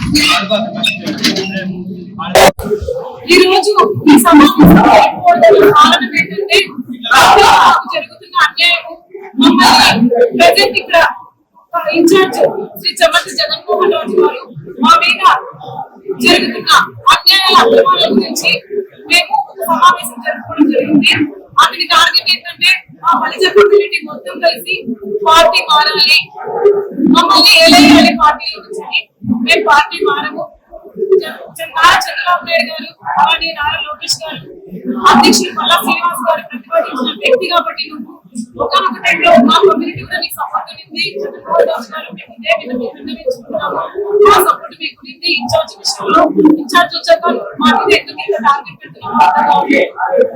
ఈ రోజు ఈ సమావేశం కారణం ఏంటంటే జరుగుతున్న అన్యాయం మమ్మల్ని ప్రజెంట్ ఇక్కడ ఇన్ఛార్జ్ శ్రీ చెమటి జగన్మోహన్ రాజు గారు మా మీద జరుగుతున్న అన్యాయాల అక్రమాల గురించి మేము సమావేశం జరుపుకోవడం జరిగింది. అతని టార్గెట్ ఏంటంటే మా బలిజ కమ్యూనిటీ మొత్తం కలిసి పార్టీ మారాలి, మమ్మల్ని ఏలయ్యాలి పార్టీలో నుంచి. మేము పార్టీ మారము. నారా చంద్రబాబు నాయుడు గారు అలానే నారా లోకేష్ గారు అధ్యక్షులు మల్లా శ్రీనివాస్ గారు ప్రతిపాదించిన వ్యక్తి కాబట్టి నువ్వు ఒకనొక టైంలో మా కమ్యూనిటీ కూడా నీకు సపోర్ట్ ఉంది. చంద్రబాబు రాజు గారు మేము ఇదే విన్నవించుకుంటున్నాము, మా సపోర్ట్ మీకు ఉంది. ఇన్ఛార్జ్ విషయంలో ఇన్ఛార్జ్ వచ్చాక మా మీద ఎందుకు ఇంత టార్గెట్ పెడుతున్నాము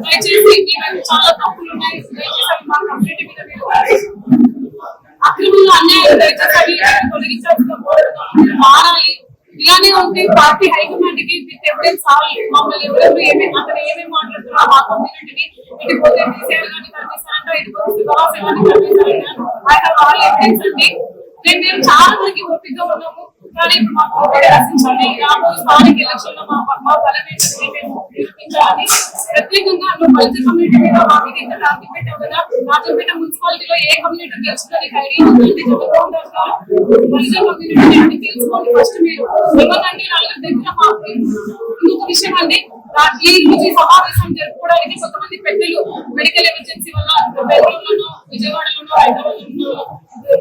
దయచేసి మీ మీద చాలా తప్పులు ఉన్నాయి. దయచేసి మా కమ్యూనిటీ మీద మీరు అక్రమంగా అన్యాయం దయచేసి తొలగించాల్సిన మారాలి. ఇలానే ఉంటే పార్టీ హైకమాండ్ కి ఎవిడెన్స్ కావాలి. మమ్మల్ని ఎవరెవరు అతను ఏమేమి మాట్లాడుతున్నా మా కమ్యూనిటీని ఇటుపోతే తీసేయాలి కానీ కనిపిస్తారంట, ఇటుపోతే శివరాశి కనిపిస్తారంట. ఆయన వాళ్ళు ఎవిడెన్స్ అండి. మేము చాలా మందికి ఓపికగా ఉన్నాము, కానీ ఇప్పుడు మాకు ఓపిక రచించాలి. రాబోయే స్థానిక ఎలక్షన్ లో మా బలం ఏంటంటే మేము నిరూపించాలని ప్రత్యేకంగా నువ్వు బలిజ కమ్యూనిటీ మీద మా మీద ఇంత టార్గెట్ పెట్టావు కదా. రాజంపేట మున్సిపాలిటీలో ఏ కమ్యూనిటీ గెలుచుకొని ఐడియా ఉందంటే జగన్మోహన్ రాజు గారు బలిజ కమ్యూనిటీ అంటే తెలుసుకోండి ఫస్ట్. మీరు ఇవ్వదండి నలుగురు దగ్గర మాకు ఇంకొక విషయం అండి. ఈ రోజు ఈ సమావేశం జరుపుకోవడానికి కొంతమంది పెద్దలు మెడికల్ ఎమర్జెన్సీ వల్ల బెంగళూరులోనూ విజయవాడలోనూ హైదరాబాద్లోనూ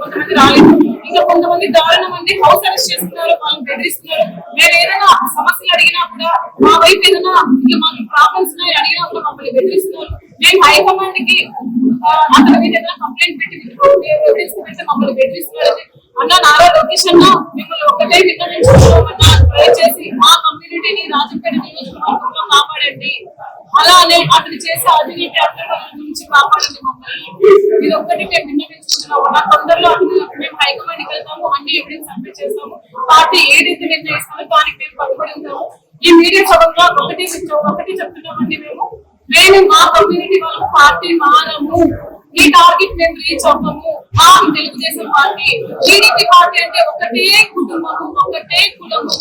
కొంతమంది రాలేదు. ఇంకా కొంతమంది దారుణం మంది హౌస్ అరెస్ట్ చేస్తున్నారు, వాళ్ళని బెదిరిస్తున్నారు. మేము ఏదైనా సమస్యలు అడిగినా కూడా మా వైపు ఏదైనా ఇంకా మాకు ప్రాబ్లమ్స్ ఉన్నాయి అడిగినా కూడా మమ్మల్ని బెదిరిస్తున్నారు. మేము హైకమాండ్ కి అతని మీద ఏదైనా కంప్లైంట్ పెట్టి మమ్మల్ని బెదిరిస్తున్నారు. అన్న నారా లోకేష్ అన్న మిమ్మల్ని ఒకటే విన్నవించుకోవాలన్నా దయచేసి మా కమ్యూనిటీని రాజంపేట నియోజకవర్గంలో కాపాడండి. అలానే అతను చేసే అవినీతి అక్రమాల నుంచి కాపాడండి మమ్మల్ని. ఇది ఒక్కటి మేము విన్నవించుకుంటున్నాం. తొందరలో మేము హైకమాండ్ కి వెళ్తాము, అన్ని ఎవిడెన్స్ సబ్మిట్ చేస్తాము. పార్టీ ఏదైతే నిర్ణయిస్తామో దానికి మేము పట్టుబడి ఉంటాము. ఈ మీడియా సభలో ఒకటి చెప్తున్నామండి. మేము మా కమ్యూనిటీ వాళ్ళ పార్టీ మారము. ఈ టార్గెట్ మేము రీచ్ అవ్వము. మా తెలుగుదేశం పార్టీ టీడీపీ పార్టీ అంటే ఒకటే కుటుంబము, ఒకటే కులము.